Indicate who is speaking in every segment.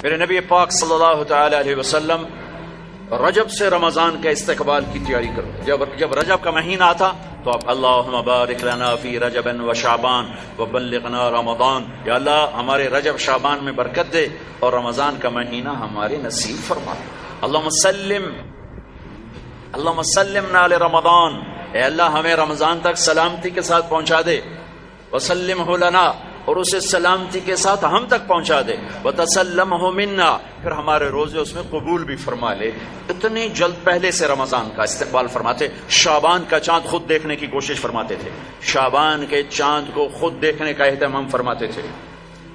Speaker 1: میرے نبی پاک صلی اللہ تعالی علیہ وسلم رجب سے رمضان کے استقبال کی تیاری کرو. جب رجب کا مہینہ آتا تو آپ اللہم بارک لنا فی رجب و شعبان وبلغنا رمضان، یا اللہ ہمارے رجب شعبان میں برکت دے اور رمضان کا مہینہ ہمارے نصیب فرما. اللہم سلمنا لرمضان، اے اللہ ہمیں رمضان تک سلامتی کے ساتھ پہنچا دے. وسلمہ لنا، اور اسے سلامتی کے ساتھ ہم تک پہنچا دے. وتسلمہ منا، پھر ہمارے روزے اس میں قبول بھی فرما لے. اتنی جلد پہلے سے رمضان کا استقبال فرماتے. شعبان کا چاند خود دیکھنے کی کوشش فرماتے تھے، شعبان کے چاند کو خود دیکھنے کا اہتمام فرماتے تھے.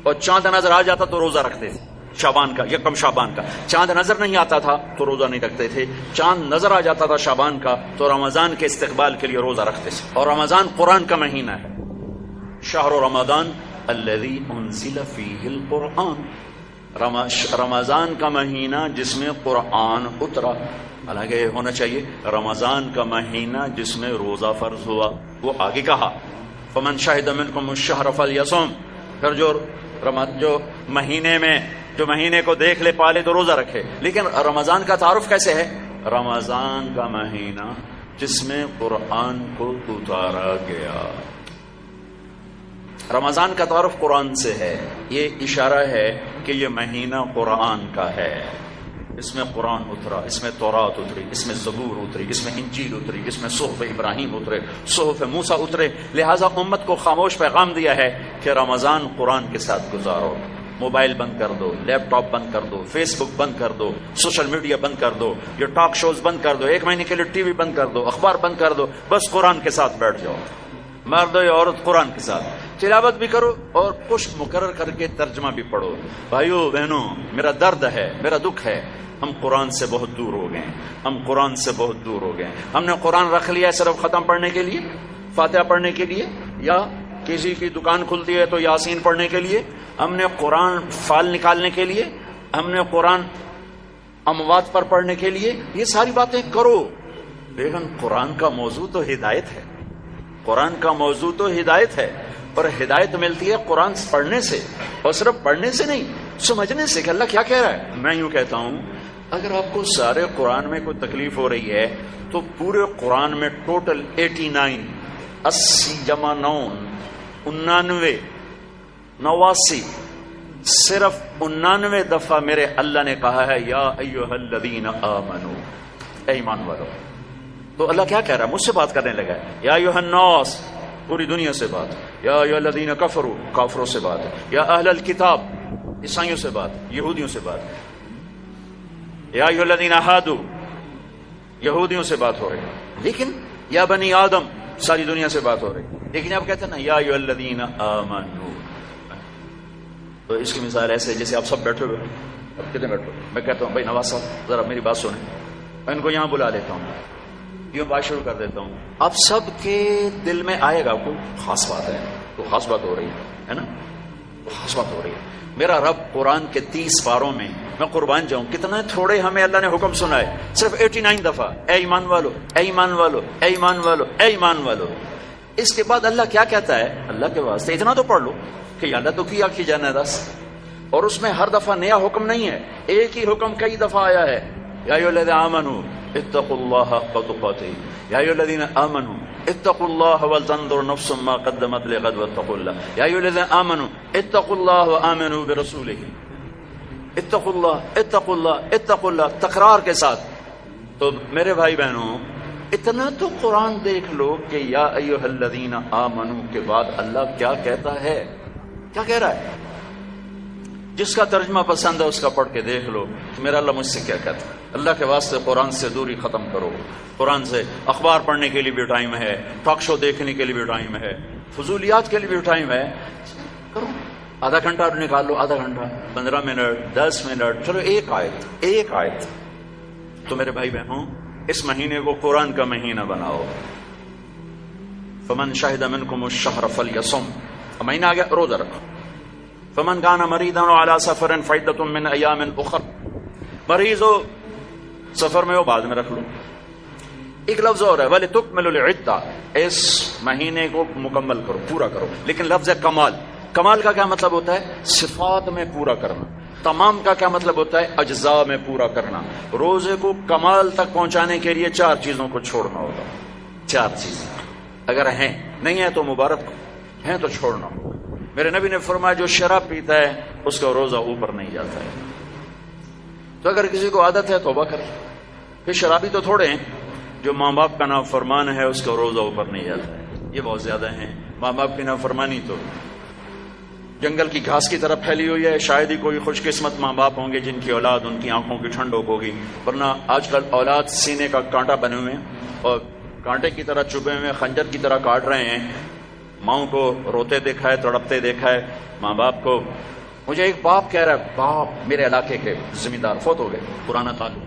Speaker 1: اور چاند نظر آ جاتا تو روزہ رکھتے تھے. شعبان کا، یکم شعبان کا چاند نظر نہیں آتا تھا تو روزہ نہیں رکھتے تھے. چاند نظر آ جاتا تھا شعبان کا تو رمضان کے استقبال کے لیے روزہ رکھتے تھے. اور رمضان قرآن کا مہینہ ہے. شہر رمضان الذی انزل فیہ القرآن، رمضان کا مہینہ جس میں قرآن اترا. حالانکہ ہونا چاہیے رمضان کا مہینہ جس میں روزہ فرض ہوا. وہ آگے کہا فمن شہد منکم الشہر فلیصم، پھر جو مہینے کو دیکھ لے پالے تو روزہ رکھے. لیکن رمضان کا تعارف کیسے ہے؟ رمضان کا مہینہ جس میں قرآن کو اتارا گیا. رمضان کا تعارف قرآن سے ہے. یہ اشارہ ہے کہ یہ مہینہ قرآن کا ہے. اس میں قرآن اترا، اس میں تورات اتری، اس میں زبور اتری، اس میں انجیل اتری، اس میں صحف ابراہیم اترے، صحف موسیٰ اترے. لہٰذا امت کو خاموش پیغام دیا ہے کہ رمضان قرآن کے ساتھ گزارو. موبائل بند کر دو، لیپ ٹاپ بند کر دو، فیس بک بند کر دو، سوشل میڈیا بند کر دو، یہ ٹاک شوز بند کر دو، 1 مہینے کے لیے ٹی وی بند کر دو، اخبار بند کر دو. بس قرآن کے ساتھ بیٹھ جاؤ. مرد یا عورت قرآن کے ساتھ تلاوت بھی کرو اور کچھ مقرر کر کے ترجمہ بھی پڑھو. بھائیو بہنوں، میرا درد ہے، میرا دکھ ہے، ہم قرآن سے بہت دور ہو گئے. ہم قرآن سے بہت دور ہو گئے. ہم نے قرآن رکھ لیا صرف ختم پڑھنے کے لیے، فاتحہ پڑھنے کے لیے، یا کسی کی دکان کھلتی ہے تو یاسین پڑھنے کے لیے. ہم نے قرآن فال نکالنے کے لیے، ہم نے قرآن اموات پر پڑھنے کے لیے. یہ ساری باتیں کرو، لیکن قرآن کا موضوع تو ہدایت ہے. قرآن کا موضوع تو ہدایت ہے، اور ہدایت ملتی ہے قرآن پڑھنے سے، اور صرف پڑھنے سے نہیں، سمجھنے سے کہ اللہ کیا کہہ رہا ہے. میں یوں کہتا ہوں، اگر آپ کو سارے قرآن میں کوئی تکلیف ہو رہی ہے تو پورے قرآن میں ٹوٹل 89 80 جمع 9 89 89 صرف 89 دفعہ میرے اللہ نے کہا ہے یا ایھا الذین آمنو، اے ایمان والو. تو اللہ کیا کہہ رہا ہے؟ مجھ سے بات کرنے لگا ہے. یا ایھا الناس، پوری دنیا سے بات. یا ایھا الذین کفروا، کافروں سے بات. یا اہل الکتاب، عیسائیوں سے بات، یہودیوں سے بات. یا ایھا الذین ہادوا، یہودیوں سے بات ہو رہی ہے. لیکن یا بنی آدم، ساری دنیا سے بات ہو رہی ہے. لیکن اب کہتے ہیں نا یا ایھا الذین آمنوا. تو اس کی مثال ایسے جیسے آپ سب بیٹھے ہوئے. اب کتنے بیٹھے؟ میں کہتا ہوں بھائی نواز صاحب ذرا میری بات سنیں. میں ان کو یہاں بلا لیتا ہوں، یوں بات شروع کر دیتا ہوں. اب سب کے دل میں آئے گا کوئی خاص بات ہے، تو خاص بات ہو رہی ہے نا، خاص بات ہو رہی ہے. میرا رب قرآن کے 30 پاروں میں، میں قربان جاؤں کتنا تھوڑے ہمیں اللہ نے حکم سنا ہے، صرف 89 دفعہ اے ایمان والو، اے ایمان والو، اے ایمان والو، اے ایمان والو. اس کے بعد اللہ کیا کہتا ہے؟ اللہ کے واسطے اتنا تو پڑھ لو کہ اللہ تو کیا کی جانا ہے 10. اور اس میں ہر دفعہ نیا حکم نہیں ہے، ایک ہی حکم کئی دفعہ آیا ہے. یا ایھا الذین آمنوا اتقوا اللہ حق تقاتہ، یا ایھا الذین آمنوا اتقوا اللہ ولتنظر نفس ما قدمت لغد واتقوا اللہ، یا ایھا الذین آمنوا اتقوا اللہ وآمنوا برسولہ. اتقوا اللہ، اتقوا اللہ، اتقوا اللہ، تکرار کے ساتھ. تو میرے بھائی بہنوں، اتنا تو قرآن دیکھ لو کہ یا ایھا الذین آمنوا کے بعد اللہ کیا کہتا ہے، کیا کہہ رہا ہے. جس کا ترجمہ پسند ہے اس کا پڑھ کے دیکھ لو کہ میرا اللہ مجھ سے کیا کہتا ہے. اللہ کے واسطے قرآن سے دوری ختم کرو. قرآن سے اخبار پڑھنے کے لیے بھی ٹائم ہے، ٹاک شو دیکھنے کے لیے بھی ٹائم ہے، فضولیات کے لیے بھی ٹائم ہے. کرو، آدھا گھنٹہ نکال لو، آدھا گھنٹہ، 15 منٹ، 10 منٹ، چلو ایک آیت. تو میرے بھائی بہنوں، اس مہینے کو قرآن کا مہینہ بناؤ. فمن شہد منکم الشہر فلیصم، مہینہ آ گیا، روزہ رکھو. فمن کان مریضا علی سفر فعدۃ من ایام اخر، مریض ہو سفر میں ہو بعد میں رکھ لو. ایک لفظ اور ہے وَلِتُكْمِلُوا الْعِدَّةَ، اس مہینے کو مکمل کرو، پورا کرو. لیکن لفظ ہے کمال. کمال کا کیا مطلب ہوتا ہے؟ صفات میں پورا کرنا. تمام کا کیا مطلب ہوتا ہے؟ اجزاء میں پورا کرنا. روزے کو کمال تک پہنچانے کے لیے 4 چیزوں کو چھوڑنا ہوگا. 4 چیزیں اگر ہیں، نہیں ہے تو مبارک، ہیں تو چھوڑنا ہوگا. میرے نبی نے فرمایا جو شراب پیتا ہے اس کا روزہ اوپر نہیں جاتا ہے. تو اگر کسی کو عادت ہے توبہ کرے. پھر شرابی تو تھوڑے ہیں، جو ماں باپ کا نافرمان ہے اس کا روزہ اوپر نہیں جاتا ہے، یہ بہت زیادہ ہیں. ماں باپ کی نافرمانی تو جنگل کی گھاس کی طرح پھیلی ہوئی ہے. شاید ہی کوئی خوش قسمت ماں باپ ہوں گے جن کی اولاد ان کی آنکھوں کی ٹھنڈک ہوگی، ورنہ آج کل اولاد سینے کا کانٹا بنے ہوئے ہیں اور کانٹے کی طرح چبھے ہوئے خنجر کی طرح کاٹ رہے ہیں. ماں کو روتے دیکھا ہے، تڑپتے دیکھا ہے ماں باپ کو. مجھے ایک باپ کہہ رہا ہے، باپ میرے علاقے کے زمیندار فوت ہو گئے، پرانا تعلق،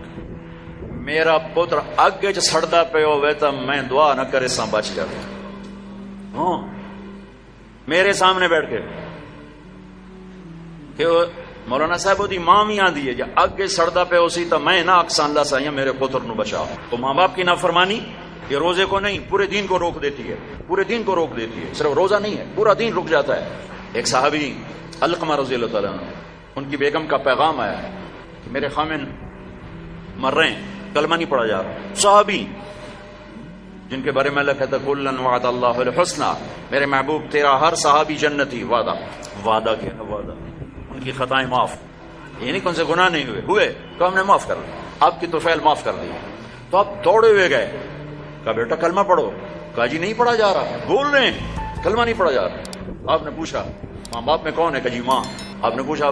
Speaker 1: میرا پتر اگے سڑتا پہ ہوئے تو میں دعا نہ کرے سا بچ جائے. ہاں میرے سامنے بیٹھ کے کہ مولانا صاحب وہ ماں بھی آدھی ہے جی اگے سڑتا پہ اسی تو میں نہ اکسان اللہ سا میرے پتر نو بچا. تو ماں باپ کی نافرمانی یہ روزے کو نہیں پورے دین کو روک دیتی ہے، پورے دین کو روک دیتی ہے. صرف روزہ نہیں ہے، پورا دین رک جاتا ہے. ایک صحابی علقمہ رضی اللہ تعالیٰ عنہ، ان کی بیگم کا پیغام آیا ہے کہ میرے خامن مر رہے ہیں، کلمہ نہیں پڑھا جا رہا. صحابی جن کے بارے میں اللہ کہتا ہے کلن وعد اللہ الحسنى، میرے محبوب تیرا ہر صحابی جنتی. وعدہ، وعدہ کیا ہے؟ وعدہ. ان کی خطائیں معاف، یعنی کون سے گناہ نہیں ہوئے تو ہم نے معاف کر دیا، آپ کی توفیل معاف کر دی. تو آپ دوڑے ہوئے گئے، کہا بیٹا کلمہ پڑھو. کہا جی نہیں پڑھا جا رہا، بول رہے ہیں کلمہ نہیں پڑھا جا رہا. آپ نے پوچھا ماں باپ میں کون ہے؟ کہا جی ماں. آپ نے پوچھا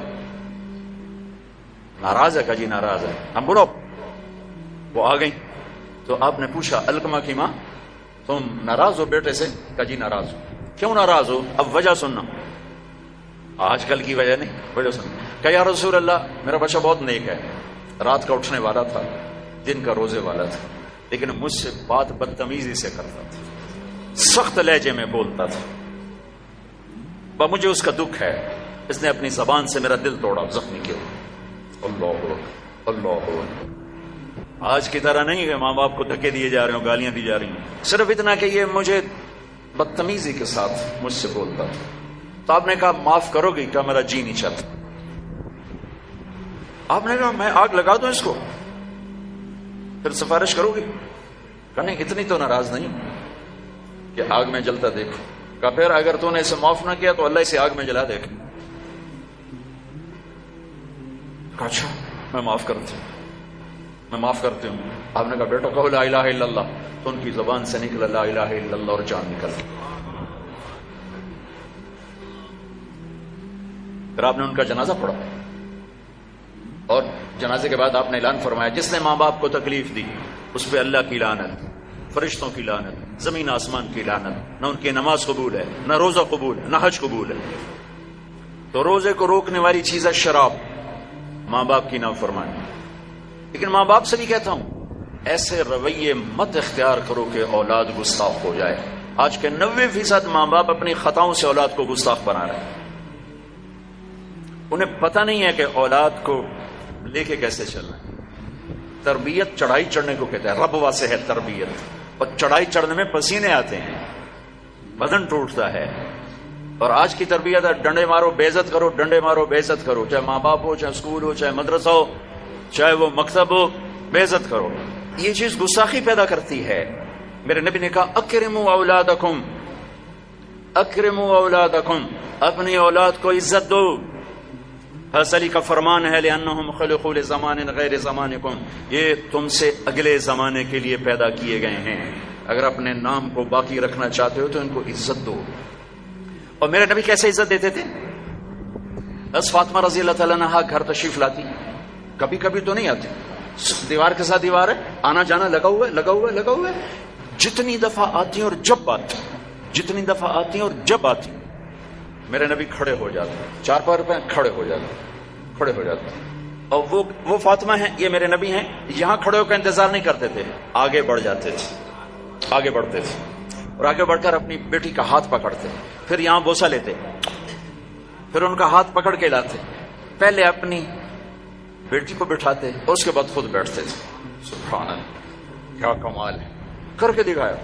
Speaker 1: ناراض ہے؟ کہا جی ناراض ہے. ہم بولو وہ آ گئی. تو آپ نے پوچھا علقمہ کی ماں تم ناراض ہو بیٹے سے؟ کہا جی ناراض ہو. کیوں ناراض ہو؟ اب وجہ سننا، آج کل کی وجہ نہیں، وجہ سننا. کہ یا رسول اللہ میرا بچہ بہت نیک ہے، رات کا اٹھنے والا تھا، دن کا روزے والا تھا، لیکن مجھ سے بات بدتمیزی سے کرتا تھا، سخت لہجے میں بولتا تھا. مجھے اس کا دکھ ہے، اس نے اپنی زبان سے میرا دل توڑا، زخمی کیا. اللہ اللہ. آج کی طرح نہیں کہ ماں باپ کو دھکے دیے جا رہے ہوں، گالیاں دی جا رہی ہیں، صرف اتنا کہ یہ مجھے بدتمیزی کے ساتھ مجھ سے بولتا تھا. تو آپ نے کہا معاف کرو گی؟ کہا میرا جی نہیں چاہتا. آپ نے کہا میں آگ لگا دوں اس کو، پھر سفارش کرو گی؟ کہا نہیں اتنی تو ناراض نہیں کہ آگ میں جلتا دیکھو. کہا پھر اگر تو نے اسے معاف نہ کیا تو اللہ اسے آگ میں جلا دے گا. کہا اچھا میں معاف کرتی ہوں، میں معاف کرتی ہوں. آپ نے کہا بیٹا کہو لا الہ الا اللہ. تو ان کی زبان سے نکلا لا الہ الا اللہ اور جان نکل. پھر آپ نے ان کا جنازہ پڑھا اور جنازے کے بعد آپ نے اعلان فرمایا جس نے ماں باپ کو تکلیف دی اس پہ اللہ کی لعنت، فرشتوں کی لعنت، زمین آسمان کی لعنت. نہ ان کی نماز قبول ہے، نہ روزہ قبول ہے، نہ حج قبول ہے. تو روزے کو روکنے والی چیز ہے شراب، ماں باپ کی نافرمانی. لیکن ماں باپ سے بھی کہتا ہوں ایسے رویے مت اختیار کرو کہ اولاد گستاخ ہو جائے. آج کے 90% ماں باپ اپنی خطاؤں سے اولاد کو گستاخ بنا رہے ہیں. انہیں پتہ نہیں ہے کہ اولاد کو لے کے کیسے چلنا ہے. تربیت چڑھائی چڑھنے کو کہتے ہیں، رب واسے ہے تربیت. اور چڑھائی چڑھنے میں پسینے آتے ہیں، بدن ٹوٹتا ہے. اور آج کی تربیت ہے ڈنڈے مارو بے عزت کرو، ڈنڈے مارو بے عزت کرو، چاہے ماں باپ ہو، چاہے اسکول ہو، چاہے مدرسہ ہو، چاہے وہ مکتب ہو، بے عزت کرو. یہ چیز گستاخی پیدا کرتی ہے. میرے نبی نے کہا اکرموا اولادکم، اکرموا اولادکم، اپنی اولاد کو عزت دو. حضرت علی کا فرمان ہے لأنہم خلقوا لزمان غیر زمانکم، یہ تم سے اگلے زمانے کے لیے پیدا کیے گئے ہیں. اگر اپنے نام کو باقی رکھنا چاہتے ہو تو ان کو عزت دو. اور میرے نبی کیسے عزت دیتے تھے؟ بس فاطمہ رضی اللہ تعالیٰ عنہا گھر تشریف لاتی، کبھی کبھی تو نہیں آتی، دیوار کے ساتھ دیوار ہے، آنا جانا لگا ہوا ہے لگا ہوا ہے لگا ہوا ہے. جتنی دفعہ آتی ہیں اور جب آتی، جتنی دفعہ آتی ہیں اور جب آتی میرے نبی کھڑے ہو جاتے، 4 پیر پہ کھڑے ہو جاتے، کھڑے ہو جاتے. اور وہ فاطمہ ہیں، یہ میرے نبی ہیں، یہاں کھڑے ہو کر انتظار نہیں کرتے تھے، آگے بڑھ جاتے تھے، آگے بڑھتے تھے اور آگے بڑھ کر اپنی بیٹی کا ہاتھ پکڑتے، پھر یہاں بوسہ لیتے، پھر ان کا ہاتھ پکڑ کے لاتے، پہلے اپنی بیٹی کو بٹھاتے اور اس کے بعد خود بیٹھتے تھے. سبحان اللہ، کیا کمال ہے، کر کے دکھایا.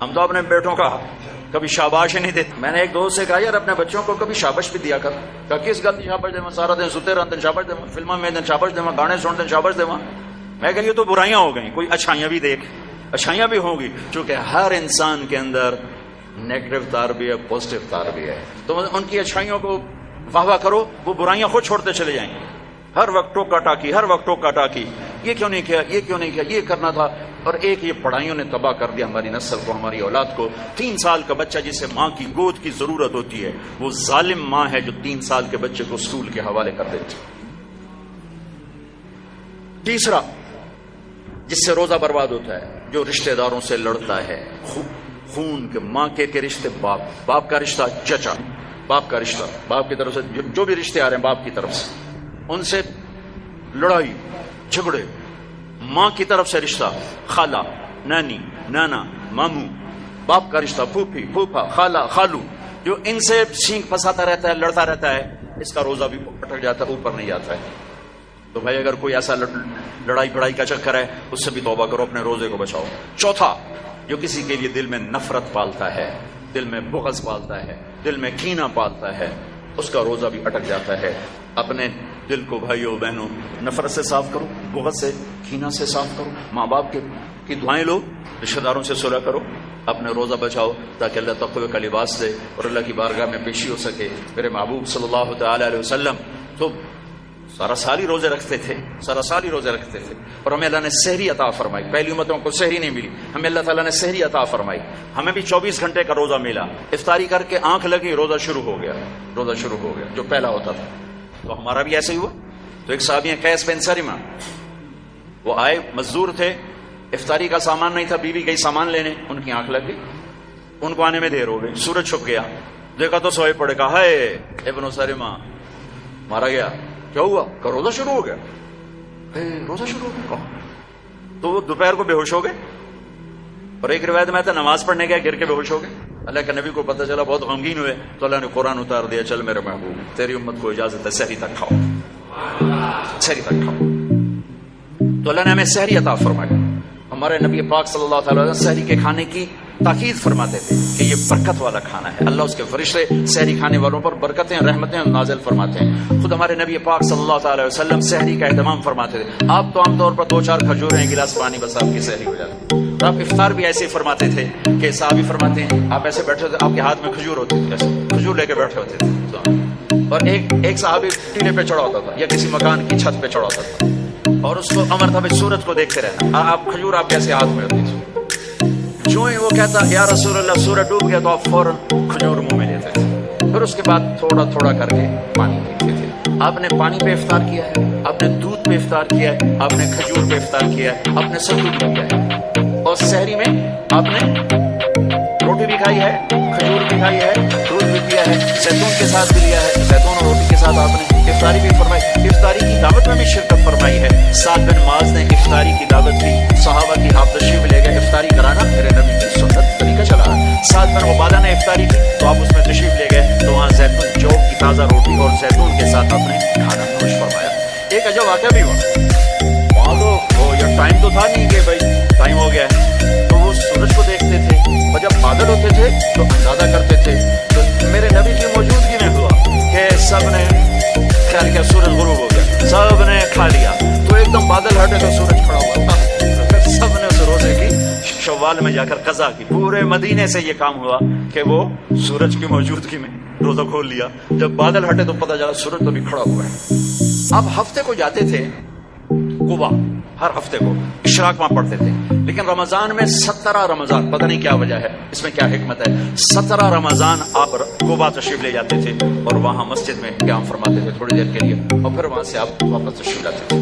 Speaker 1: ہم تو اپنے بیٹوں کا کبھی شاباش نہیں دیتے. میں نے ایک دوست سے کہا یار اپنے بچوں کو کبھی شاباش بھی دیا کر. کہ کس گل کی شاباش دے سارا دن ستے رہتے شاباش دے فلموں میں شاباش دے گانے سنتے شاباش دے. میں کہ یہ تو برائیاں ہو گئیں, کوئی اچھائیاں بھی دیکھ. اچھائیاں بھی ہوں گی, چونکہ ہر انسان کے اندر نیگیٹو تار بھی ہے, پازیٹو تار بھی ہے. تو ان کی اچھائیوں کو واہ واہ کرو, وہ برائیاں خود چھوڑتے چلے جائیں گے. ہر وقت ٹوکا ٹاکی, ہر وقت ٹوکا ٹاکی, یہ کیوں نہیں کیا, یہ کیوں نہیں کیا, یہ کرنا تھا. اور ایک یہ پڑھائیوں نے تباہ کر دیا ہماری نسل کو, ہماری اولاد کو. 3 سال کا بچہ جسے ماں کی گود کی ضرورت ہوتی ہے, وہ ظالم ماں ہے جو 3 سال کے بچے کو اسکول کے حوالے کر دیتی. تیسرا جس سے روزہ برباد ہوتا ہے, جو رشتہ داروں سے لڑتا ہے. خون کے ماں کے رشتے, باپ کا رشتہ, چچا باپ کا رشتہ, باپ کی طرف سے جو بھی رشتے آ رہے ہیں باپ کی طرف سے, ان سے لڑائی جھگڑے. ماں کی طرف سے رشتہ, خالہ, نانی, نانا, ماموں. باپ کا رشتہ, پھوپھی, پھوپھا, خالہ, خالو, جو ان سے سینگ پھنساتا رہتا ہے, لڑتا رہتا ہے, اس کا روزہ بھی اٹک جاتا ہے, اوپر نہیں جاتا ہے. تو بھائی اگر کوئی ایسا لڑائی پڑائی کا چکر ہے, اس سے بھی توبہ کرو, اپنے روزے کو بچاؤ. چوتھا, جو کسی کے لیے دل میں نفرت پالتا ہے, دل میں بغض پالتا ہے, دل میں کینہ پالتا ہے, اس کا روزہ بھی اٹک جاتا ہے. اپنے دل کو بھائیوں بہنوں نفرت سے صاف کرو, بغض سے, کینہ سے صاف کرو. ماں باپ کی دعائیں لو, رشتہ داروں سے صلح کرو, اپنے روزہ بچاؤ, تاکہ اللہ تقوی کا لباس دے اور اللہ کی بارگاہ میں پیشی ہو سکے. میرے محبوب صلی اللہ تعالی علیہ وسلم تو سارا سال ہی روزے رکھتے تھے, سارا سال ہی روزے رکھتے تھے. اور ہمیں اللہ نے سحری عطا فرمائی. پہلی امتوں کو سحری نہیں ملی, ہمیں اللہ تعالیٰ نے سحری عطا فرمائی. ہمیں بھی 24 گھنٹے کا روزہ ملا. افطاری کر کے آنکھ لگی, روزہ شروع ہو گیا, روزہ شروع ہو گیا, جو پہلا ہوتا تھا. تو ہمارا بھی ایسے ہی ہوا. تو ایک صحابی ہیں قیس بن سرمہ, وہ آئے, مزدور تھے, افطاری کا سامان نہیں تھا, بیوی گئی سامان لینے, ان کی آنکھ لگ گئی, ان کو آنے میں دیر ہو گئی. سورج چھپ گیا, دیکھا تو سوئے پڑے, کہا ہے ابن سرمہ مارا گیا. کیا ہوا؟ کہ روزہ شروع ہو گیا. روزہ شروع ہو گیا, کہا. تو وہ دوپہر کو بے ہوش ہو گئے. اور ایک روایت میں تھا نماز پڑھنے گیا, گر کے بے ہوش ہو گئے. اللہ کے نبی کو پتہ چلا, بہت غمگین ہوئے, تو اللہ نے قرآن اتار دیا, چل میرے محبوب تیری امت کو اجازت ہے سحری تک کھاؤ, سحری تک کھاؤ. تو اللہ نے ہمیں سحری عطا فرمائی. ہمارے نبی پاک صلی اللہ تعالی وسلم سحری کے کھانے کی تاکید فرماتے تھے کہ یہ برکت والا کھانا ہے. اللہ اس کے فرشتے سحری کھانے والوں پر برکتیں, رحمتیں نازل فرماتے ہیں. خود ہمارے نبی پاک صلی اللہ تعالی وسلم سحری کا اہتمام فرماتے تھے. آپ تو عام طور پر 2-4 کھجوریں, ایک گلاس پانی, بس آپ کی سحری ہو جاتی. تو آپ افطار بھی ایسے ہی فرماتے تھے کہ صحابی فرماتے ہیں آپ ایسے بیٹھے ہوتے, آپ کے ہاتھ میں کھجور ہوتی تھی, ایسے کھجور لے کے بیٹھے ہوتے تھے. اور ایک صحابی ٹیلے پہ چڑھا ہوتا تھا یا کسی مکان کی چھت پہ چڑھا ہوتا تھا, اور اس کو امر تھا بھائی سورج کو دیکھتے رہنا. آپ کھجور آپ کیسے ہاتھ میں ہوتی تھی. جو ہی وہ کہتا یا رسول اللہ سورج ڈوب گیا, تو آپ فوراً کھجور منہ میں لیتے تھے. پھر اس کے بعد تھوڑا تھوڑا کر کے پانی پیتے تھے. آپ نے پانی پہ افطار کیا ہے, آپ نے دودھ پہ افطار کیا ہے, آپ نے کھجور پہ افطار کیا ہے, آپ نے ستو پہ کیا ہے. اور سحری میں آپ نے روٹی بھی کھائی ہے, کھجور بھی کھائی ہے, دودھ بھی پیا ہے, زیتون کے ساتھ بھی لیا ہے, زیتون اور روٹی کے ساتھ آپ نے افطاری بھی فرمائی. افطاری کی دعوت میں بھی شرکت فرمائی ہے. سعد بن معاذ نے افطاری کی دعوت دی, صحابہ کی آپ تشریف لے گئے. افطاری کرانا میرے نبی کی سنت طریقہ چلا رہا. سعد بن عبادہ نے افطاری کی, تو آپ اس میں تشریف لے گئے, تو وہاں زیتون جو کی تازہ روٹی اور زیتون کے ساتھ آپ نے کھانا نوش فرمایا. ایک عجب واقعہ بھی ہوا. وہاں تو وہ یہ ٹائم تو تھا نہیں کہ بھائی ٹائم ہو گیا ہے, تو وہ سورج کو دیکھتے تھے, اور جب بادل ہوتے تھے تو اندازہ کرتے تھے. تو میرے نبی کی موجودگی میں ہوا کہ سب نے خیال کیا سورج غروب ہو گیا, سب نے کھا لیا, تو ایک دم بادل ہٹے تو سورج کھڑا ہوا تھا. پھر سب نے اس روزے کی شوال میں جا کر قضا کی. پورے مدینے سے یہ کام ہوا کہ وہ سورج کی موجودگی میں روزہ کھول لیا. جب بادل ہٹے تو پتہ چلا سورج تو بھی کھڑا ہوا ہے. اب ہفتے کو جاتے تھے قبا, ہر ہفتے کو اشراق وہاں پڑھتے تھے. لیکن رمضان میں 17 رمضان, پتہ نہیں کیا وجہ ہے, اس میں کیا حکمت ہے, 17 رمضان آپ قبا تشریف لے جاتے تھے اور وہاں مسجد میں قیام فرماتے تھے تھوڑی دیر کے لیے, اور پھر وہاں سے آپ واپس تشریف لاتے تھے.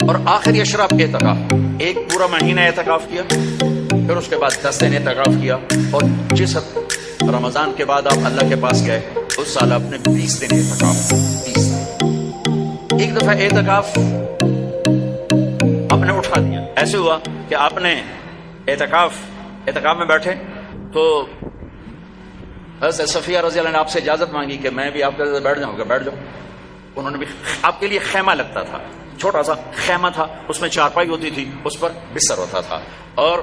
Speaker 1: اور آخری اشراق کے اعتکاف, ایک پورا مہینہ اعتکاف کیا, پھر اس کے بعد 10 دن اعتکاف کیا. اور جس رمضان کے بعد آپ اللہ کے پاس گئے, اس سال آپ نے 20 دن اعتکاف. 20 ایک دفعہ اعتکاف آپ نے اٹھا دیا. ایسے ہوا کہ آپ نے اعتکاف میں بیٹھے, تو حضرت صفیہ رضی اللہ عنہ نے آپ سے اجازت مانگی کہ میں بھی آپ کے ساتھ بیٹھ جاؤں گا. بیٹھ جاؤ. انہوں نے بھی, آپ کے لیے خیمہ لگتا تھا, چھوٹا سا خیمہ تھا, اس میں چارپائی ہوتی تھی, اس پر بستر ہوتا تھا, اور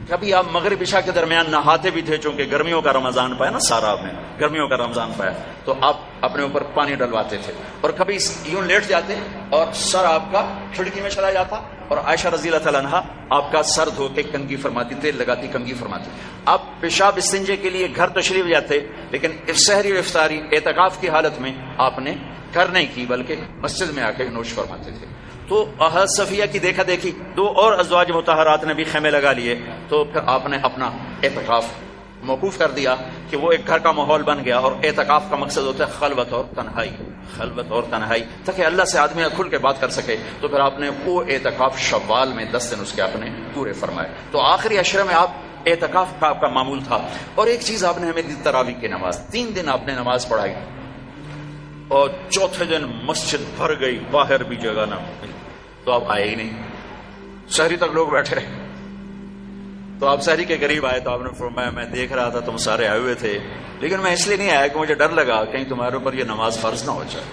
Speaker 1: کبھی آپ مغرب عشاء کے درمیان نہاتے بھی تھے، چونکہ گرمیوں کا رمضان پایا نا سارا آپ نے، گرمیوں کا رمضان پایا، تو آپ اپنے اوپر پانی ڈلواتے تھے، اور کبھی یوں لیٹ جاتے اور سر آپ کا کھڑکی میں چلا جاتا، اور عائشہ رضی اللہ تعالیٰ عنہا آپ کا سر دھو کے کنگھی فرماتی، تیل لگاتی کنگھی فرماتی. آپ پیشاب استنجے کے لیے گھر تشریف جاتے، لیکن سحری و افطاری اعتکاف کی حالت میں آپ نے گھر نہیں کی بلکہ مسجد میں آ کے نوش فرماتے تھے. تو حضرت صفیہ کی دیکھا دیکھی 2 اور ازواج مطہرات نے بھی خیمے لگا لیے، تو پھر آپ نے اپنا اعتکاف موقوف کر دیا کہ وہ ایک گھر کا ماحول بن گیا. اور اعتکاف کا مقصد ہوتا ہے خلوت اور تنہائی، خلوت اور تنہائی، تاکہ اللہ سے آدمی کھل کے بات کر سکے. تو پھر آپ نے وہ اعتکاف شوال میں 10 دن اس کے آپ نے پورے فرمائے. تو آخری عشرے میں آپ اعتکاف کا آپ کا معمول تھا. اور ایک چیز آپ نے ہمیں دی، تراویح کی نماز. 3 دن آپ نے نماز پڑھائی، اور چوتھے دن مسجد بھر گئی، باہر بھی جگہ نہ ملی، تو آپ آئے ہی نہیں. شہری تک لوگ بیٹھے رہے. تو آپ شہری کے قریب آئے تو آپ نے فرمایا میں دیکھ رہا تھا تم سارے آئے ہوئے تھے، لیکن میں اس لیے نہیں آیا کہ مجھے ڈر لگا کہیں تمہارے اوپر یہ نماز فرض نہ ہو جائے،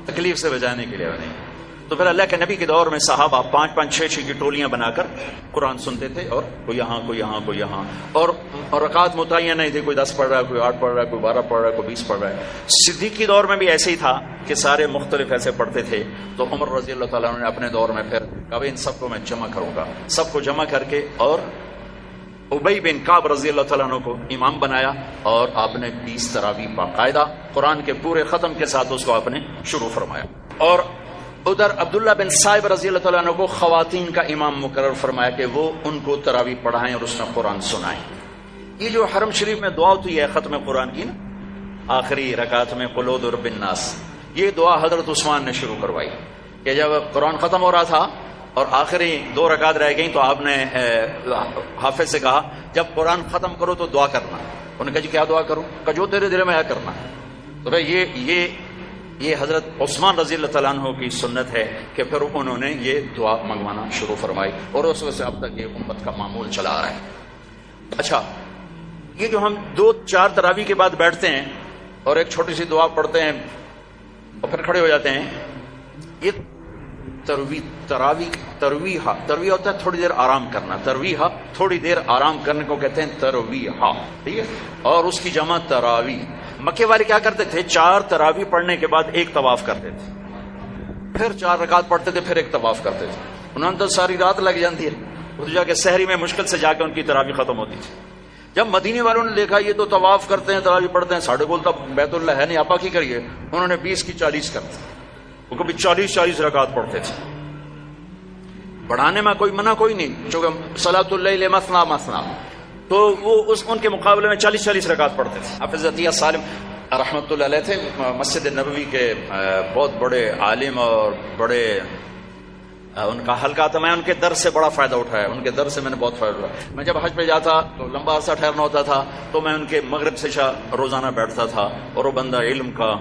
Speaker 1: تکلیف سے بچانے کے لیے نہیں. تو پھر اللہ کے نبی کے دور میں صحابہ 5-5 6-6 کی ٹولیاں بنا کر قرآن سنتے تھے، اور کوئی یہاں کوئی یہاں کوئی یہاں، اور رکعت متعین نہیں تھی، کوئی 10 پڑھ رہا ہے، کوئی 8 پڑھ رہا ہے، کوئی 12 پڑھ رہا ہے، کوئی 20 پڑھ رہا ہے. صدیق کے دور میں بھی ایسے ہی تھا کہ سارے مختلف ایسے پڑھتے تھے. تو عمر رضی اللہ تعالیٰ عنہ نے اپنے دور میں پھر کہا ان سب کو میں جمع کروں گا، سب کو جمع کر کے، اور ابی بن کعب رضی اللہ تعالیٰ عنہ کو امام بنایا، اور آپ نے 20 تراویح باقاعدہ قرآن کے پورے ختم کے ساتھ اس کو آپ نے شروع فرمایا. اور ادھر عبداللہ بن صائب رضی اللہ تعالیٰ عنہ کو خواتین کا امام مقرر فرمایا کہ وہ ان کو تراویح پڑھائیں اور اس میں قرآن سنائیں. یہ جو حرم شریف میں دعا ہوتی ہے ختم قرآن کی نا، آخری رکعت میں قل اعوذ برب الناس، یہ دعا حضرت عثمان نے شروع کروائی. کہ جب قرآن ختم ہو رہا تھا اور آخری 2 رکعت رہ گئیں، تو آپ نے حافظ سے کہا جب قرآن ختم کرو تو دعا کرنا. انہوں نے کہا جی کیا دعا کروں؟ کہ جو تیرے دل میں آیا کرنا. تو یہ حضرت عثمان رضی اللہ تعالیٰ عنہ کی سنت ہے کہ پھر انہوں نے یہ دعا منگوانا شروع فرمائی، اور اس وجہ سے اب تک یہ امت کا معمول چلا آ رہا ہے. اچھا، یہ جو ہم 2-4 تراویح کے بعد بیٹھتے ہیں اور ایک چھوٹی سی دعا پڑھتے ہیں اور پھر کھڑے ہو جاتے ہیں، یہ ترویح ہوتا ہے تھوڑی دیر آرام کرنا. ترویح تھوڑی دیر آرام کرنے کو کہتے ہیں ترویح، ٹھیک ہے. اور اس کی جمع تراویح. مکے والے کیا کرتے تھے؟ 4 تراویح پڑھنے کے بعد 1 طواف کرتے تھے، پھر 4 رکعت پڑھتے تھے، پھر 1 طواف کرتے تھے. انہوں نے تو ساری رات لگ جاتی ہے، وہ تو جا کے سحری میں مشکل سے جا کے ان کی تراویح ختم ہوتی تھی. جب مدینے والوں نے دیکھا یہ تو طواف کرتے ہیں تراویح پڑھتے ہیں، ساڑھے بولتا بیت اللہ ہے نہیں، آپا کی کریے، انہوں نے 20 کی 40 کرتے. وہ کبھی 40 رکعت پڑھتے تھے. بڑھانے میں کوئی منع کوئی نہیں، چونکہ صلاۃ اللیل مثنا مثنا، تو وہ ان کے مقابلے میں 40 رکعت پڑھتے تھے. حافظ عطیہ سالم رحمۃ اللہ علیہ تھے مسجد نبوی کے بہت بڑے عالم اور بڑے ان کا حلقہ تھا. میں ان کے درس سے بڑا فائدہ اٹھایا، ان کے درس سے میں نے بہت فائدہ اٹھایا. میں جب حج پہ جاتا تو لمبا عرصہ ٹھہرنا ہوتا تھا، تو میں ان کے مغرب سے روزانہ بیٹھتا تھا، اور وہ بندہ علم کا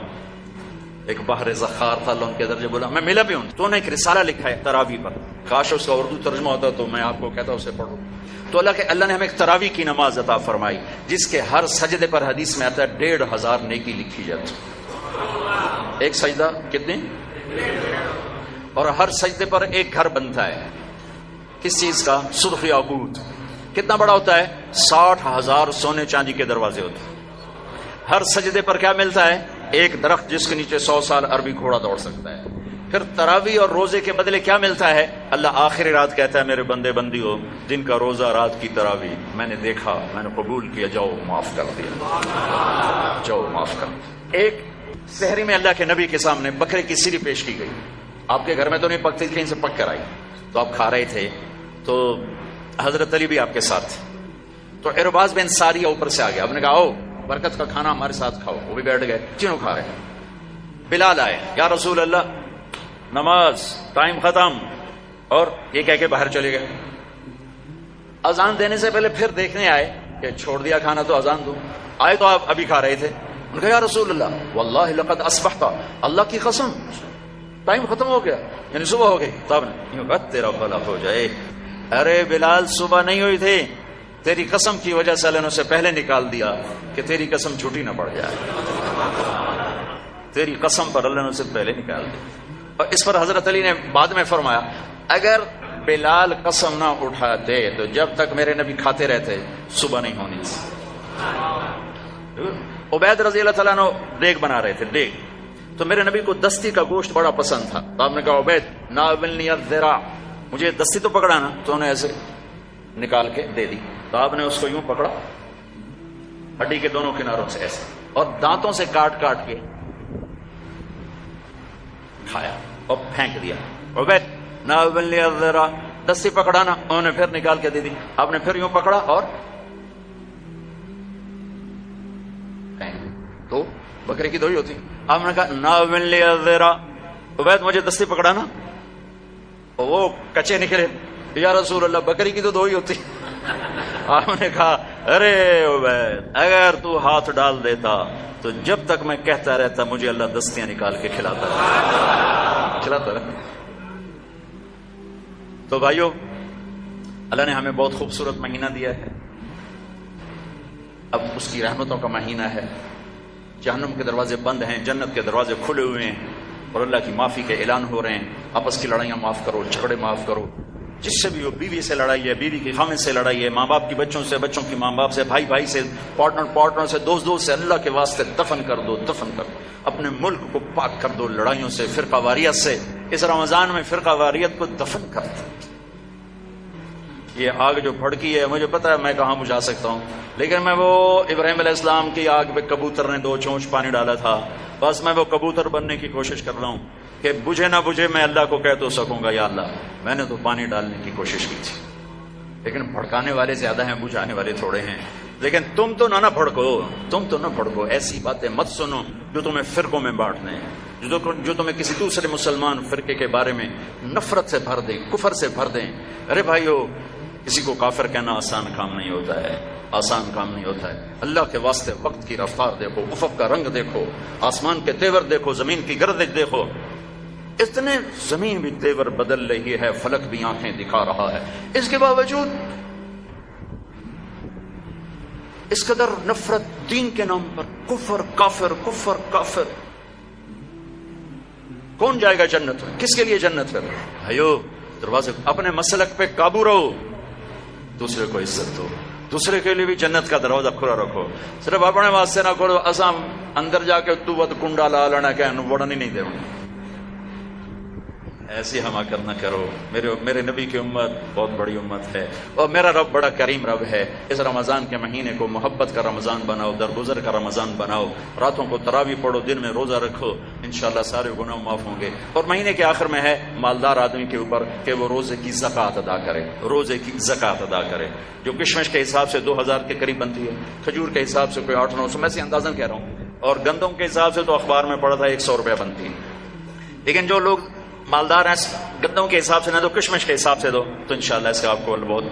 Speaker 1: ایک بحر ذخار تھا. اللہ ان کے درجے بولا، میں ملا بھی ہوں. تو انہوں نے ایک رسالہ لکھا ہے تراویح پر، کاش اس کا اردو ترجمہ ہوتا تو میں آپ کو کہتا اسے پڑھو. تو اللہ نے ہمیں ایک تراویح کی نماز عطا فرمائی، جس کے ہر سجدے پر حدیث میں آتا ہے 1500 نیکی لکھی جاتی. ایک سجدہ کتنے؟ اور ہر سجدے پر ایک گھر بنتا ہے. کس چیز کا؟ سرخ یاقوت. کتنا بڑا ہوتا ہے؟ 60,000 سونے چاندی کے دروازے ہوتے ہیں. ہر سجدے پر کیا ملتا ہے؟ ایک درخت جس کے نیچے 100 سال عربی گھوڑا دوڑ سکتا ہے. پھر تراویح اور روزے کے بدلے کیا ملتا ہے؟ اللہ آخری رات کہتا ہے میرے بندے بندی ہو، جن کا روزہ رات کی تراویح میں نے دیکھا، میں نے قبول کیا، جاؤ معاف کر دیا، جاؤ معاف کر. ایک سحری میں اللہ کے نبی کے سامنے بکرے کی سری پیش کی گئی. آپ کے گھر میں تو نہیں پکتی، کہیں سے پک کر آئی، تو آپ کھا رہے تھے. تو حضرت علی بھی آپ کے ساتھ تھے. تو ارباز بن ساریہ اوپر سے آ گیا. آپ نے کہا آؤ برکت کا کھانا ہمارے ساتھ کھاؤ. وہ بھی بیٹھ گئے، تینوں کھا رہے. بلال آئے، یا رسول اللہ نماز ٹائم ختم، اور یہ کہہ کے باہر چلے گئے. اذان دینے سے پہلے پھر دیکھنے آئے کہ چھوڑ دیا کھانا تو اذان دو. آئے تو آپ ابھی کھا رہے تھے. انہوں نے کہا یا رسول اللہ واللہ لقد اصبحت، اللہ کی قسم ٹائم ختم ہو گیا، یعنی صبح ہو گئی. تب نے تیرا بھلا ہو جائے، ارے بلال صبح نہیں ہوئی تھی، تیری قسم کی وجہ سے اللہ نے اسے پہلے نکال دیا کہ تیری قسم جھوٹی نہ پڑ جائے. تیری قسم پر اللہ نے اسے پہلے نکال دیا. اور اس پر حضرت علی نے بعد میں فرمایا اگر بلال قسم نہ اٹھاتے تو جب تک میرے نبی کھاتے رہتے صبح نہیں ہونی تھی۔ عبید رضی اللہ تعالیٰ عنہ دیگ بنا رہے تھے، دیگ، تو میرے نبی کو دستی کا گوشت بڑا پسند تھا، تو آپ نے کہا عبید ناولنی الذرا، مجھے دستی تو پکڑانا، تو انہیں ایسے نکال کے دے دی، تو آپ نے اس کو یوں پکڑا ہڈی کے دونوں کناروں سے ایسے، اور دانتوں سے کاٹ کاٹ کے کھایا اور پھینک دیا۔ عبید ناولنی الذرا، دستی پکڑانا، انہوں نے پھر نکال کے دے دی، آپ نے پھر یوں پکڑا اور تو بکرے کی دوئی ہوتی، آپ نے کہا ناولنی الذرا، عبید مجھے دستی پکڑانا، وہ کچے نکلے، یا رسول اللہ بکری کی تو دوئی ہوتی۔ آپ نے کہا ارے عبید اگر تو ہاتھ ڈال دیتا تو جب تک میں کہتا رہتا مجھے اللہ دستیاں نکال کے کھلاتا رہتا۔ تو بھائیو، اللہ نے ہمیں بہت خوبصورت مہینہ دیا ہے، اب اس کی رحمتوں کا مہینہ ہے، جہنم کے دروازے بند ہیں، جنت کے دروازے کھلے ہوئے ہیں، اور اللہ کی معافی کے اعلان ہو رہے ہیں۔ آپس کی لڑائیاں معاف کرو، جھگڑے معاف کرو، جس سے بھی ہو، بیوی سے لڑائی ہے، بیوی کی خامن سے لڑائی ہے، ماں باپ کی بچوں سے، بچوں کی ماں باپ سے، بھائی بھائی سے، پارٹنر سے، دوست سے، اللہ کے واسطے دفن کر دو، دفن کر دو، اپنے ملک کو پاک کر دو لڑائیوں سے، فرقہ واریت سے۔ اس رمضان میں فرقہ واریت کو دفن کر دو۔ یہ آگ جو بھڑکی ہے، مجھے پتا ہے میں کہاں بجھا سکتا ہوں، لیکن میں وہ ابراہیم علیہ السلام کی آگ پہ کبوتر نے 2 چونچ پانی ڈالا تھا، بس میں وہ کبوتر بننے کی کوشش کر رہا ہوں کہ بجھے نہ بجھے میں اللہ کو کہہ تو سکوں گا یا اللہ میں نے تو پانی ڈالنے کی کوشش کی تھی، لیکن بھڑکانے والے زیادہ ہیں، بجھانے والے تھوڑے ہیں۔ لیکن تم تو نہ بھڑکو، ایسی باتیں مت سنو جو تمہیں فرقوں میں بانٹ دیں، جو تمہیں کسی دوسرے مسلمان فرقے کے بارے میں نفرت سے بھر دیں، کفر سے بھر دیں۔ ارے بھائیو، کسی کو کافر کہنا آسان کام نہیں ہوتا ہے، آسان کام نہیں ہوتا ہے۔ اللہ کے واسطے وقت کی رفتار دیکھو، افق کا رنگ دیکھو، آسمان کے تیور دیکھو، زمین کی گردش دیکھو، اتنے زمین بھی تیور بدل رہی ہے، فلک بھی آنکھیں دکھا رہا ہے، اس کے باوجود اس قدر نفرت دین کے نام پر، کفر کافر۔ کون جائے گا جنت میں؟ کس کے لیے جنت ہے؟ بھائیو، دروازے اپنے مسلک پہ قابو رہو، دوسرے کو عزت دو، دوسرے کے لیے بھی جنت کا دروازہ کھلا رکھو، صرف اپنے واسطے نہ کھولو، اسام اندر جا کے تو ود کنڈا لا لینا کہ وڑنی نہیں دے، ایسی حماقت نہ کرو۔ میرے نبی کی امت بہت بڑی امت ہے، اور میرا رب بڑا کریم رب ہے۔ اس رمضان کے مہینے کو محبت کا رمضان بناؤ، درگزر کا رمضان بناؤ، راتوں کو تراویح پڑھو، دن میں روزہ رکھو، انشاءاللہ سارے گناہ معاف ہوں گے۔ اور مہینے کے آخر میں ہے مالدار آدمی کے اوپر کہ وہ روزے کی زکوٰۃ ادا کرے، روزے کی زکوٰۃ ادا کرے، جو کشمش کے حساب سے 2000 کے قریب بنتی ہے، کھجور کے حساب سے کوئی 800-900، میں سے اندازاً کہہ رہا ہوں، اور گندم کے حساب سے تو اخبار میں پڑھا تھا 100 روپے بنتی ہے۔ لیکن جو لوگ مالدار ہیں گندم کے حساب سے نہ دو، کشمش کے حساب سے دو، تو انشاءاللہ اس کا آپ کو بہت